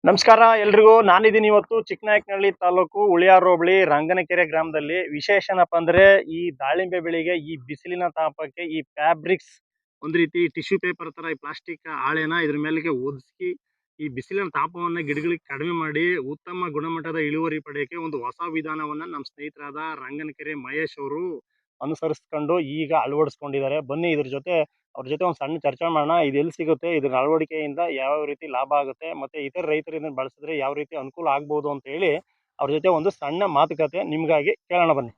ನಮಸ್ಕಾರ ಎಲ್ರಿಗೂ. ನಾನಿದ್ದೀನಿ ಇವತ್ತು ಚಿಕ್ಕನಾಯಕನಹಳ್ಳಿ ತಾಲೂಕು ಉಳಿಯಾರ್ ಹೋಬಳಿ ರಂಗನಕೆರೆ ಗ್ರಾಮದಲ್ಲಿ. ವಿಶೇಷ ಏನಪ್ಪ ಅಂದ್ರೆ ಈ ದಾಳಿಂಬೆ ಬೆಳೆಗೆ ಈ ಬಿಸಿಲಿನ ತಾಪಕ್ಕೆ ಈ ಫ್ಯಾಬ್ರಿಕ್ಸ್ ಒಂದ್ ರೀತಿ ಟಿಶ್ಯೂ ಪೇಪರ್ ತರ ಈ ಪ್ಲಾಸ್ಟಿಕ್ ಹಾಳೆನ ಇದ್ರ ಮೇಲೆಗೆ ಒದಗಿಸಿ ಈ ಬಿಸಿಲಿನ ತಾಪವನ್ನ ಗಿಡಗಳಿಗೆ ಕಡಿಮೆ ಮಾಡಿ ಉತ್ತಮ ಗುಣಮಟ್ಟದ ಇಳುವರಿ ಪಡೆಯಕ್ಕೆ ಒಂದು ಹೊಸ ವಿಧಾನವನ್ನ ನಮ್ಮ ಸ್ನೇಹಿತರಾದ ರಂಗನಕೆರೆ ಮಹೇಶ್ ಅವರು ಅನುಸರಿಸ್ಕೊಂಡು ಈಗ ಅಳವಡಿಸ್ಕೊಂಡಿದ್ದಾರೆ. ಬನ್ನಿ ಅವ್ರ ಜೊತೆ ಒಂದು ಸಣ್ಣ ಚರ್ಚೆ ಮಾಡೋಣ. ಇದು ಎಲ್ಲಿ ಸಿಗುತ್ತೆ, ಇದ್ರ ಅಳವಡಿಕೆಯಿಂದ ಯಾವ ರೀತಿ ಲಾಭ ಆಗುತ್ತೆ, ಮತ್ತೆ ಇತರ ರೈತರು ಇದನ್ನ ಬಳಸಿದ್ರೆ ಯಾವ ರೀತಿ ಅನುಕೂಲ ಆಗ್ಬಹುದು ಅಂತ ಹೇಳಿ ಅವ್ರ ಜೊತೆ ಒಂದು ಸಣ್ಣ ಮಾತುಕತೆ ನಿಮ್ಗಾಗಿ ಕೇಳೋಣ ಬನ್ನಿ.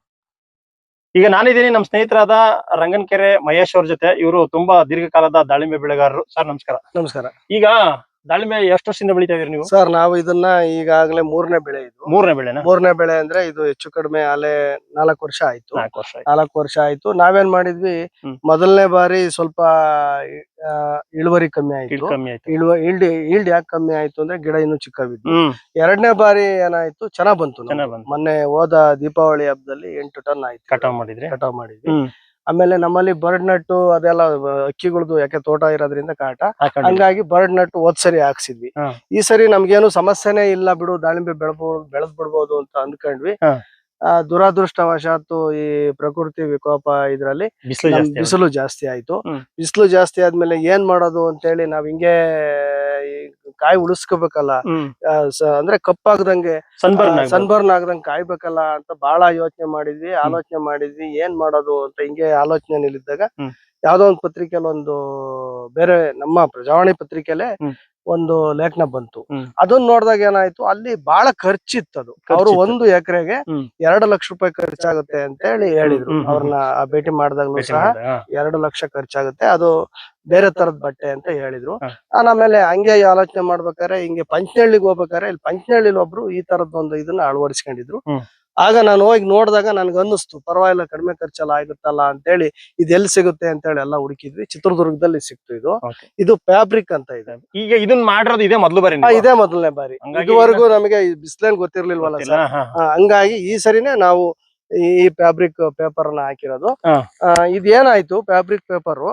ಈಗ ನಾನಿದ್ದೀನಿ ನಮ್ಮ ಸ್ನೇಹಿತರಾದ ರಂಗನಕೆರೆ ಮಹೇಶ್ ಅವ್ರ ಜೊತೆ. ಇವರು ತುಂಬಾ ದೀರ್ಘಕಾಲದ ದಾಳಿಂಬೆ ಬೆಳೆಗಾರರು. ಸರ್ ನಮಸ್ಕಾರ. ನಮಸ್ಕಾರ. ಈಗ ದಾಳಿಂಬೆ ಎಷ್ಟು ವರ್ಷದಿಂದ ಬೆಳಿತಾ ಇದೀರಿ ನೀವು? ಸರ್ ನಾವು ಇದನ್ನ ಈಗಾಗಲೇ ಮೂರನೇ ಬೆಳೆ. ಇದು ಮೂರನೇ ಬೆಳೆ ಅಂದ್ರೆ ಇದು ಹೆಚ್ಚು ಕಡಿಮೆ ಅಲ್ಲೇ 4 ವರ್ಷ ಆಯ್ತು. 4 ವರ್ಷ ಆಯ್ತು. ನಾವೇನ್ ಮಾಡಿದ್ವಿ, ಮೊದಲನೇ ಬಾರಿ ಸ್ವಲ್ಪ ಇಳುವರಿ ಕಮ್ಮಿ ಆಯ್ತು. ಈಲ್ಡ್ ಯಾಕೆ ಕಮ್ಮಿ ಆಯ್ತು ಅಂದ್ರೆ ಗಿಡ ಇನ್ನು ಚಿಕ್ಕವಿದ್ವು. ಎರಡನೇ ಬಾರಿ ಏನಾಯ್ತು, ಚೆನ್ನಾಗ್ ಬಂತು. ಮೊನ್ನೆ ಹೋದ ದೀಪಾವಳಿ ಹಬ್ಬದಲ್ಲಿ 8 ಟನ್ ಆಯ್ತು. ಕಟಾವ್ ಮಾಡಿದ್ವಿ. ಆಮೇಲೆ ನಮ್ಮಲ್ಲಿ ಬರ್ಡ್ ನಟ್ಟು ಅದೆಲ್ಲ ಅಕ್ಕಿಗಳದ್ದು, ಯಾಕೆ ತೋಟ ಇರೋದ್ರಿಂದ ಕಾಟ, ಹಂಗಾಗಿ ಬರ್ಡ್ ನಟ್ಟು ಹೋದ್ ಸರಿ ಹಾಕ್ಸಿದ್ವಿ. ಈ ಸರಿ ನಮ್ಗೇನು ಸಮಸ್ಯೆನೇ ಇಲ್ಲ ಬಿಡು, ದಾಳಿಂಬೆ ಬೆಳೆದ್ ಬಿಡ್ಬೋದು ಅಂತ ಅಂದ್ಕೊಂಡ್ವಿ. ದುರಾದೃಷ್ಟವಶಾತ್ತು ಈ ಪ್ರಕೃತಿ ವಿಕೋಪ ಇದ್ರಲ್ಲಿ ಬಿಸಿಲು ಜಾಸ್ತಿ ಆಯ್ತು. ಬಿಸಿಲು ಜಾಸ್ತಿ ಆದ್ಮೇಲೆ ಏನ್ ಮಾಡೋದು ಅಂತೇಳಿ ನಾವ್ ಹಿಂಗೆ ಕಾಯಿ ಉಳಿಸ್ಕೋಬೇಕಲ್ಲ, ಅಂದ್ರೆ ಕಪ್ಪಾಗ್ದಂಗೆ ಸನ್ಬರ್ನ್ ಆಗದಂಗೆ ಕಾಯ್ಬೇಕಲ್ಲ ಅಂತ ಬಹಳ ಆಲೋಚನೆ ಮಾಡಿದ್ವಿ ಏನ್ ಮಾಡೋದು ಅಂತ. ಹಿಂಗೆ ಆಲೋಚನೆಯಲ್ಲಿದ್ದಾಗ ಯಾವ್ದೋ ಒಂದು ಪತ್ರಿಕೆಯಲ್ಲಿ ಒಂದು ಬೇರೆ ನಮ್ಮ ಪ್ರಜಾವಾಣಿ ಪತ್ರಿಕೆಲೆ ಒಂದು ಲೇಖನ ಬಂತು. ಅದನ್ನ ನೋಡಿದಾಗ ಏನಾಯ್ತು, ಅಲ್ಲಿ ಬಹಳ ಖರ್ಚಿತ್ತು. ಅದು ಅವರು 1 ಎಕರೆಗೆ 2 ಲಕ್ಷ ರೂಪಾಯಿ ಖರ್ಚಾಗುತ್ತೆ ಅಂತ ಹೇಳಿದ್ರು. ಅವ್ರನ್ನ ಭೇಟಿ ಮಾಡಿದಾಗ್ಲೂ ಸಹ 2 ಲಕ್ಷ ಖರ್ಚಾಗುತ್ತೆ, ಅದು ಬೇರೆ ತರದ ಬಟ್ಟೆ ಅಂತ ಹೇಳಿದ್ರು. ಆಮೇಲೆ ಹಂಗೆ ಆಲೋಚನೆ ಮಾಡ್ಬೇಕಾದ್ರೆ ಹಿಂಗೆ ಪಂಚನಹಳ್ಳಿಗೆ ಹೋಗ್ಬೇಕಾದ್ರೆ ಇಲ್ಲಿ ಪಂಚನಹಳ್ಳಿಲಿ ಒಬ್ರು ಈ ತರದೊಂದು ಇದನ್ನ ಅಳವಡಿಸ್ಕೊಂಡಿದ್ರು. ಆಗ ನಾನು ಹೋಗಿ ನೋಡಿದಾಗ ನನ್ಗೆ ಅನ್ನಿಸ್ತು, ಪರವಾಗಿಲ್ಲ, ಕಡಿಮೆ ಖರ್ಚೆಲ್ಲ ಆಗುತ್ತಲ್ಲ ಅಂತೇಳಿ ಇದು ಎಲ್ಲಿ ಸಿಗುತ್ತೆ ಅಂತ ಹೇಳಿ ಎಲ್ಲ ಹುಡುಕಿದ್ವಿ. ಚಿತ್ರದುರ್ಗದಲ್ಲಿ ಸಿಕ್ತು. ಇದು ಫ್ಯಾಬ್ರಿಕ್ ಅಂತ ಇದೆ. ಈಗ ಇದನ್ನ ಮಾಡಿರೋದು ಇದೇ ಮೊದಲನೇ ಬಾರಿ. ಇದುವರೆಗೂ ನಮಗೆ ಬಿಸಿಲೇನ್ ಗೊತ್ತಿರ್ಲಿಲ್ವಲ್ಲ ಸರ್. ಹಂಗಾಗಿ ಈ ಸರಿನೇ ನಾವು ಈ ಫ್ಯಾಬ್ರಿಕ್ ಪೇಪರ್ ನ ಹಾಕಿರೋದು. ಇದೇನಾಯ್ತು, ಫ್ಯಾಬ್ರಿಕ್ ಪೇಪರ್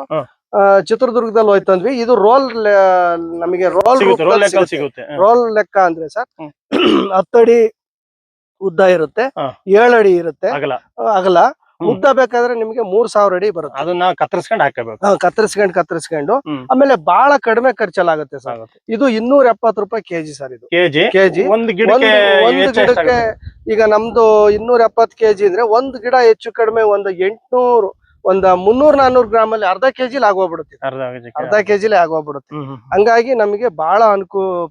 ಚಿತ್ರದುರ್ಗದಲ್ಲಿ ಹೋಯ್ತಂದ್ವಿ. ಇದು ನಮಗೆ ರೋಲ್ ಲೆಕ್ಕ ಅಂದ್ರೆ ಸರ್ 10 ಅಡಿ ಉದ್ದ ಇರುತ್ತೆ, 7 ಅಡಿ ಇರುತ್ತೆ ಅಗಲ. ಉದ್ದ ಬೇಕಾದ್ರೆ ನಿಮ್ಗೆ 3000 ಅಡಿ ಬರುತ್ತೆ. ಅದನ್ನ ಕತ್ತರಿಸ್ಕೊಂಡು ಹಾಕಬೇಕು. ಕತ್ತರಿಸ್ಕೊಂಡು ಆಮೇಲೆ ಬಹಳ ಕಡಿಮೆ ಖರ್ಚಲ್ಲಾಗುತ್ತೆ ಸರ್. ಇದು 270 ರೂಪಾಯಿ ಕೆಜಿ ಸರ್. ಇದು ಕೆಜಿ ಒಂದು ಗಿಡಕ್ಕೆ. ಈಗ ನಮ್ದು 270 ಕೆಜಿ ಅಂದ್ರೆ ಒಂದು ಗಿಡ ಹೆಚ್ಚು ಕಡಿಮೆ ಒಂದು 300-400 ಗ್ರಾಮ್ ಅಲ್ಲಿ ಅರ್ಧ ಕೆಜಿಲಿ ಆಗೋಗ್ಬಿಡುತ್ತೆ. ಅರ್ಧ ಕೆಜಿಲಿ ಆಗೋಗ್ಬಿಡುತ್ತೆ. ಹಂಗಾಗಿ ನಮಗೆ ಬಹಳ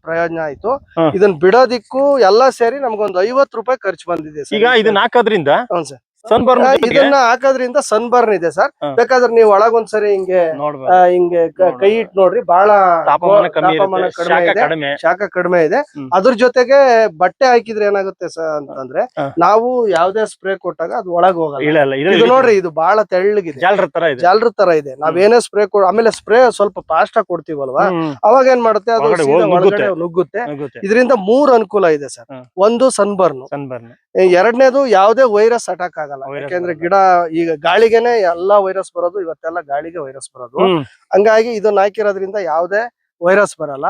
ಪ್ರಯೋಜನ ಆಯ್ತು. ಇದನ್ನ ಬಿಡೋದಿಕ್ಕೂ ಎಲ್ಲ ಸೇರಿ ನಮ್ಗೊಂದು 50 ರೂಪಾಯಿ ಖರ್ಚು ಬಂದಿದೆ. ಈಗ ಇದನ್ನ ಹಾಕೋದ್ರಿಂದ ಇದನ್ನ ಹಾಕೋದ್ರಿಂದ ಸನ್ಬರ್ನ್ ಇದೆ ಸರ್. ಬೇಕಾದ್ರೆ ನೀವು ಒಳಗೊಂದ್ಸರಿ ಹಿಂಗೆ ಕೈ ಇಟ್ಟು ನೋಡ್ರಿ, ಬಹಳ ತಾಪಮಾನ ಕಡಿಮೆ, ಶಾಖ ಕಡಿಮೆ ಇದೆ. ಅದ್ರ ಜೊತೆಗೆ ಬಟ್ಟೆ ಹಾಕಿದ್ರೆ ಏನಾಗುತ್ತೆ ಅಂತಂದ್ರೆ, ನಾವು ಯಾವ್ದೇ ಸ್ಪ್ರೇ ಕೊಟ್ಟಾಗ ಅದು ಒಳಗ್ ಹೋಗಲ್ಲ. ಇದು ನೋಡ್ರಿ, ಇದು ಬಹಳ ತೆಳ್ಳಗಿದೆ, ಜಾಲರ ತರ ಇದೆ. ನಾವೇನೇ ಸ್ಪ್ರೇ ಆಮೇಲೆ ಸ್ಪ್ರೇ ಸ್ವಲ್ಪ ಫಾಸ್ಟ್ ಆಗಿ ಕೊಡ್ತೀವಲ್ವಾ, ಅವಾಗ ಏನ್ ಮಾಡುತ್ತೆ, ಅದು ಒಳಗಡೆ ನುಗ್ಗುತ್ತೆ. ಇದರಿಂದ 3 ಅನುಕೂಲ ಇದೆ ಸರ್. ಒಂದು ಸನ್ಬರ್ನ್, ಎರಡನೇದು ಯಾವ್ದೇ ವೈರಸ್ ಅಟ್ಯಾಕ್ ಆಗಲ್ಲ. ಯಾಕೆಂದ್ರೆ ಗಿಡ ಈಗ ಗಾಳಿಗೆನೆ ಎಲ್ಲಾ ವೈರಸ್ ಬರೋದು, ಇವತ್ತೆಲ್ಲ ಗಾಳಿಗೆ ವೈರಸ್ ಬರೋದು. ಹಂಗಾಗಿ ಇದನ್ನ ಹಾಕಿರೋದ್ರಿಂದ ಯಾವ್ದೇ ವೈರಸ್ ಬರಲ್ಲ.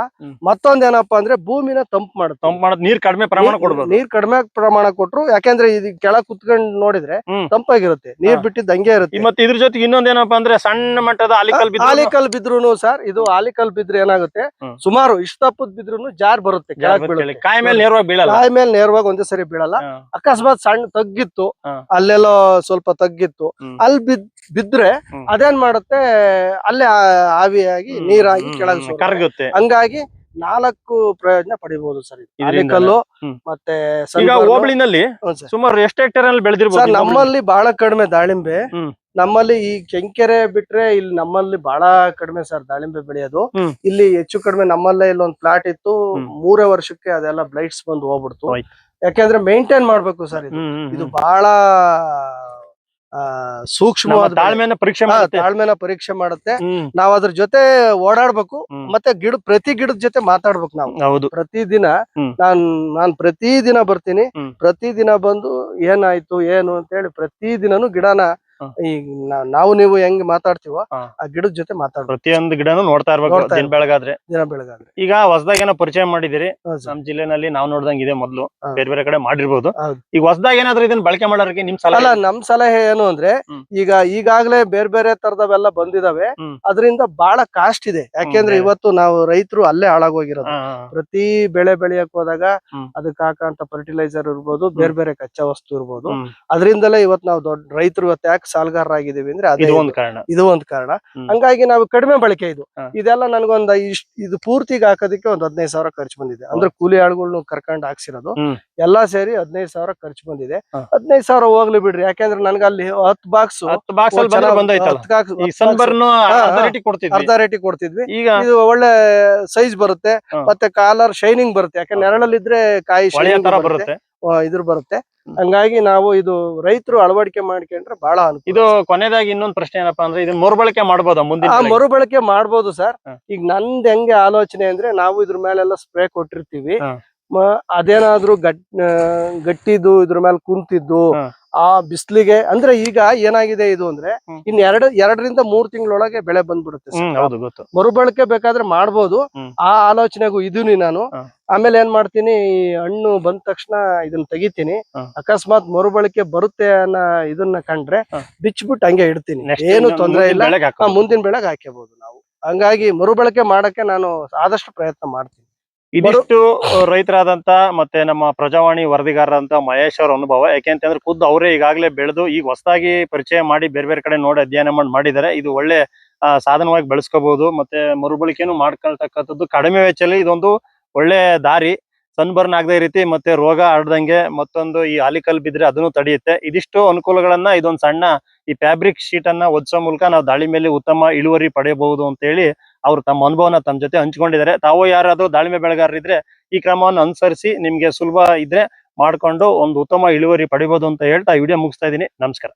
ಮತ್ತೊಂದ್ ಏನಪ್ಪಾ ಅಂದ್ರೆ ಭೂಮಿನ ತಂಪು ಮಾಡುತ್ತೆ. ನೀರ್ ಕಡಿಮೆ ಪ್ರಮಾಣ ಕೊಟ್ರು, ಯಾಕೆಂದ್ರೆ ಇದು ಕೆಳಗ್ ಕುತ್ಕೊಂಡ್ ನೋಡಿದ್ರೆ ತಂಪಾಗಿರುತ್ತೆ, ನೀರ್ ಬಿಟ್ಟಿದ್ ಹಂಗೆ ಇರುತ್ತೆ. ಮತ್ತೆ ಇದ್ರ ಜೊತೆಗೆ ಇನ್ನೊಂದೇನಪ್ಪಾ ಅಂದ್ರೆ ಸಣ್ಣ ಮಟ್ಟದ ಆಲಿಕಲ್ ಬಿದ್ರುನು ಸರ್, ಇದು ಆಲಿಕಲ್ ಬಿದ್ರೆ ಏನಾಗುತ್ತೆ, ಸುಮಾರು ಇಷ್ಟ ತಪ್ಪದ್ ಬಿದ್ರುನು ಜಾರ್ ಬರುತ್ತೆ, ಕಾಯಿ ಮೇಲೆ ನೇರವಾಗಿ ಒಂದೇ ಸರಿ ಬೀಳಲ್ಲ. ಅಕಸ್ಮಾತ್ ಸಣ್ಣ ತಗ್ಗಿತ್ತು, ಅಲ್ಲೆಲ್ಲೋ ಸ್ವಲ್ಪ ತಗ್ಗಿತ್ತು, ಅಲ್ಲಿ ಬಿದ್ರೆ ಅದೇನ್ ಮಾಡುತ್ತೆ, ಅಲ್ಲೇ ಆವಿಯಾಗಿ ನೀರಾಗಿ ಕೆಳಗೆ. ಹಂಗಾಗಿ 4 ಪ್ರಯೋಜನ ಪಡಿಬಹುದು ಸರ್. ಆಲಿಕಲ್ಲು ಮತ್ತೆ ಹೋಬಳಿನಲ್ಲಿ ಸುಮಾರು ಎಷ್ಟು ಹೆಕ್ಟೇರ್ ಅಲ್ಲಿ ಬೆಳೆದಿರ್ಬೋದು? ನಮ್ಮಲ್ಲಿ ಬಹಳ ಕಡಿಮೆ ದಾಳಿಂಬೆ. ನಮ್ಮಲ್ಲಿ ಈ ಕೆಂಕೆರೆ ಬಿಟ್ರೆ ಇಲ್ಲಿ ನಮ್ಮಲ್ಲಿ ಬಹಳ ಕಡಿಮೆ ಸರ್ ದಾಳಿಂಬೆ ಬೆಳೆಯೋದು. ಇಲ್ಲಿ ಹೆಚ್ಚು ಕಡಿಮೆ ನಮ್ಮಲ್ಲೇ ಇಲ್ಲೊಂದು ಪ್ಲಾಟ್ ಇತ್ತು, 3 ವರ್ಷಕ್ಕೆ ಅದೆಲ್ಲ ಬ್ಲೈಟ್ಸ್ ಬಂದು ಹೋಗ್ಬಿಡ್ತು. ಯಾಕೆಂದ್ರೆ ಮೇಂಟೈನ್ ಮಾಡ್ಬೇಕು ಸರ್. ಇದು ಬಹಳ ಸೂಕ್ಷ್ಮವಾದ ತಾಳ್ಮೆನ ಪರೀಕ್ಷೆ ಮಾಡುತ್ತೆ. ನಾವ್ ಅದ್ರ ಜೊತೆ ಓಡಾಡ್ಬೇಕು, ಮತ್ತೆ ಪ್ರತಿ ಗಿಡದ ಜೊತೆ ಮಾತಾಡ್ಬೇಕು ನಾವು. ಪ್ರತಿದಿನ ನಾನ್ ಪ್ರತಿದಿನ ಬರ್ತೀನಿ, ಪ್ರತಿದಿನ ಬಂದು ಏನಾಯ್ತು ಏನು ಅಂತ ಹೇಳಿ ಪ್ರತಿದಿನನು ಗಿಡನ ಈಗ ನಾವು ನೀವು ಹೆಂಗ್ ಮಾತಾಡ್ತೀವೋ ಆ ಗಿಡದ ಜೊತೆ ಮಾತಾಡ್ಬೇಕು. ಪ್ರತಿಯೊಂದು ಗಿಡನು ನೋಡ್ತಾ ಇರ್ಬೇಕು ದಿನ ಬೆಳಗಾದ್ರೆ. ಈಗ ಹೊಸದಾಗಿ ಏನೋ ಪರಿಚಯ ಮಾಡಿದಿರಿ ನಮ್ ಜಿಲ್ಲೆನಲ್ಲಿ ನಾವ್ ನೋಡ್ದಂಗ್ ಇದೆ, ಮೊದ್ಲು ಬೇರೆ ಬೇರೆ ಕಡೆ ಮಾಡಿರ್ಬೋದು. ಈಗ ಹೊಸದಾಗಿ ಏನಾದ್ರು ಇದನ್ನ ಬಳಕೆ ಮಾಡೋರಿಗೆ ನಿಮ್ ಸಲಹೆ? ಅಲ್ಲ, ನಮ್ ಸಲಹೆ ಏನು ಅಂದ್ರೆ ಈಗ ಈಗಾಗ್ಲೇ ಬೇರೆ ಬೇರೆ ತರದವೆಲ್ಲ ಬಂದಿದಾವೆ. ಅದರಿಂದ ಬಹಳ ಕಾಸ್ಟ್ ಇದೆ. ಯಾಕೆಂದ್ರೆ ಇವತ್ತು ನಾವು ರೈತರು ಅಲ್ಲೇ ಹಾಳಾಗೋಗಿರೋದು. ಪ್ರತಿ ಬೆಳೆ ಬೆಳೆಯಕ್ ಹೋದಾಗ ಅದಕ್ಕೆ ಹಾಕಂತ ಫರ್ಟಿಲೈಸರ್ ಇರ್ಬೋದು, ಬೇರೆ ಬೇರೆ ಕಚ್ಚಾ ವಸ್ತು ಇರ್ಬೋದು. ಅದರಿಂದಲೇ ಇವತ್ತು ನಾವು ದೊಡ್ಡ ರೈತರು ಇವತ್ತು ಯಾಕೆ ಸಾಲಗಾರರಾಗಿದ್ದೀವಿ ಅಂದ್ರೆ ಇದು ಒಂದು ಕಾರಣ. ಹಂಗಾಗಿ ನಾವು ಕಡಿಮೆ ಬಳಕೆ ಇದೆಲ್ಲ ನನ್ಗೊಂದ್ ಇದು ಪೂರ್ತಿಗೆ ಹಾಕೋದಕ್ಕೆ ಒಂದ್ 15,000 ಖರ್ಚು ಬಂದಿದೆ. ಅಂದ್ರೆ ಕೂಲಿ ಆಳುಗಳನ್ನ ಕರ್ಕೊಂಡು ಹಾಕ್ಸಿರೋದು ಎಲ್ಲಾ ಸೇರಿ 15,000 ಖರ್ಚು ಬಂದಿದೆ. 15,000 ಹೋಗ್ಲಿ ಬಿಡ್ರಿ, ಯಾಕೆಂದ್ರೆ ನನ್ಗೆ ಅಲ್ಲಿ 10 ಬಾಕ್ಸ್ ಅರ್ಧ ರೇಟಿಗೆ ಕೊಡ್ತಿದ್ವಿ. ಇದು ಒಳ್ಳೆ ಸೈಜ್ ಬರುತ್ತೆ, ಮತ್ತೆ ಕಾಲರ್ ಶೈನಿಂಗ್ ಬರುತ್ತೆ. ಯಾಕಂದ್ರೆ ನೆರಳಲ್ಲಿದ್ರೆ ಕಾಯಿ ಬರುತ್ತೆ, ಇದ್ರ ಬರುತ್ತೆ. ಹಂಗಾಗಿ ನಾವು ಇದು ರೈತರು ಅಳವಡಿಕೆ ಮಾಡ್ಕೊಂಡ್ರೆ ಬಹಳ ಅನುಕೂಲ. ಇದು ಕೊನೆಯದಾಗಿ ಇನ್ನೊಂದು ಪ್ರಶ್ನೆ ಏನಪ್ಪಾ ಅಂದ್ರೆ ಇದನ್ನ ಮರುಬಳಕೆ ಮಾಡಬಹುದಾ? ಮುಂದಿನ ಮರುಬಳಕೆ ಮಾಡ್ಬೋದು ಸರ್. ಈಗ ನಂದ್ ಹೆಂಗೆ ಆಲೋಚನೆ ಅಂದ್ರೆ, ನಾವು ಇದ್ರ ಮೇಲೆಲ್ಲ ಸ್ಪ್ರೇ ಕೊಟ್ಟಿರ್ತೀವಿ. ಅದೇನಾದ್ರೂ ಗಟ್ಟಿದ್ದು ಇದ್ರ ಮೇಲೆ ಕುಂತಿದ್ದು ಆ ಬಿಸ್ಲಿಗೆ ಅಂದ್ರೆ, ಈಗ ಏನಾಗಿದೆ ಇದು ಅಂದ್ರೆ ಇನ್ 2 3 ತಿಂಗಳೊಳಗೆ ಬೆಳೆ ಬಂದ್ಬಿಡುತ್ತೆ. ಮರುಬಳಕೆ ಬೇಕಾದ್ರೆ ಮಾಡ್ಬೋದು. ಆ ಆಲೋಚನೆಗೂ ಇದೀನಿ ನಾನು. ಆಮೇಲೆ ಏನ್ ಮಾಡ್ತೀನಿ, ಹಣ್ಣು ಬಂದ ತಕ್ಷಣ ಇದನ್ನ ತೆಗಿತೀನಿ. ಅಕಸ್ಮಾತ್ ಮರುಬಳಕೆ ಬರುತ್ತೆ ಅನ್ನೋ ಇದನ್ನ ಕಂಡ್ರೆ ಬಿಚ್ಬಿಟ್ಟು ಹಂಗೆ ಇಡ್ತೀನಿ, ಏನು ತೊಂದರೆ ಇಲ್ಲ. ಮುಂದಿನ ಬೆಳೆಗೆ ಹಾಕಬಹುದು ನಾವು. ಹಂಗಾಗಿ ಮರುಬಳಕೆ ಮಾಡಕ್ಕೆ ನಾನು ಆದಷ್ಟು ಪ್ರಯತ್ನ ಮಾಡ್ತೀನಿ. ಇದಿಷ್ಟು ರೈತರಾದಂತ ಮತ್ತೆ ನಮ್ಮ ಪ್ರಜಾವಾಣಿ ವರದಿಗಾರರಂತ ಮಹೇಶ್ ಅವ್ರ ಅನುಭವ. ಯಾಕೆಂತಂದ್ರೆ ಖುದ್ದು ಅವರೇ ಈಗಾಗಲೇ ಬೆಳೆದು ಈಗ ಹೊಸದಾಗಿ ಪರಿಚಯ ಮಾಡಿ ಬೇರೆ ಬೇರೆ ಕಡೆ ನೋಡಿ ಅಧ್ಯಯನ ಮಾಡಿದ್ದಾರೆ. ಇದು ಒಳ್ಳೆ ಸಾಧನವಾಗಿ ಬಳಸ್ಕೋಬಹುದು. ಮತ್ತೆ ಮರುಬಳಕೆನು ಮಾಡ್ಕೊಳ್ತಕ್ಕಂಥದ್ದು ಕಡಿಮೆ ವೆಚ್ಚದಲ್ಲಿ ಇದೊಂದು ಒಳ್ಳೆ ದಾರಿ. ಸನ್ಬರ್ನ್ ಆಗದೆ ರೀತಿ, ಮತ್ತೆ ರೋಗ ಹರಡ್ದಂಗೆ, ಮತ್ತೊಂದು ಈ ಆಲಿಕಲ್ ಬಿದ್ರೆ ಅದನ್ನು ತಡೆಯುತ್ತೆ. ಇದಿಷ್ಟು ಅನುಕೂಲಗಳನ್ನ ಇದೊಂದು ಸಣ್ಣ ಈ ಫ್ಯಾಬ್ರಿಕ್ ಶೀಟ್ ಅನ್ನ ಒದಿಸೋ ಮೂಲಕ ನಾವು ದಾಳಿಂಬೆಯಲ್ಲಿ ಉತ್ತಮ ಇಳುವರಿ ಪಡೆಯಬಹುದು ಅಂತ ಹೇಳಿ ಅವ್ರು ತಮ್ಮ ಅನುಭವನ ತಮ್ಮ ಜೊತೆ ಹಂಚಿಕೊಂಡಿದ್ದಾರೆ. ತಾವು ಯಾರಾದ್ರೂ ದಾಳಿಂಬೆ ಬೆಳೆಗಾರರಿದ್ರೆ ಈ ಕ್ರಮವನ್ನು ಅನುಸರಿಸಿ ನಿಮ್ಗೆ ಸುಲಭ ಇದ್ರೆ ಮಾಡ್ಕೊಂಡು ಒಂದು ಉತ್ತಮ ಇಳುವರಿ ಪಡಿಬಹುದು ಅಂತ ಹೇಳ್ತಾ ಈ ವಿಡಿಯೋ ಮುಗಿಸ್ತಾ ಇದ್ದೀನಿ. ನಮಸ್ಕಾರ.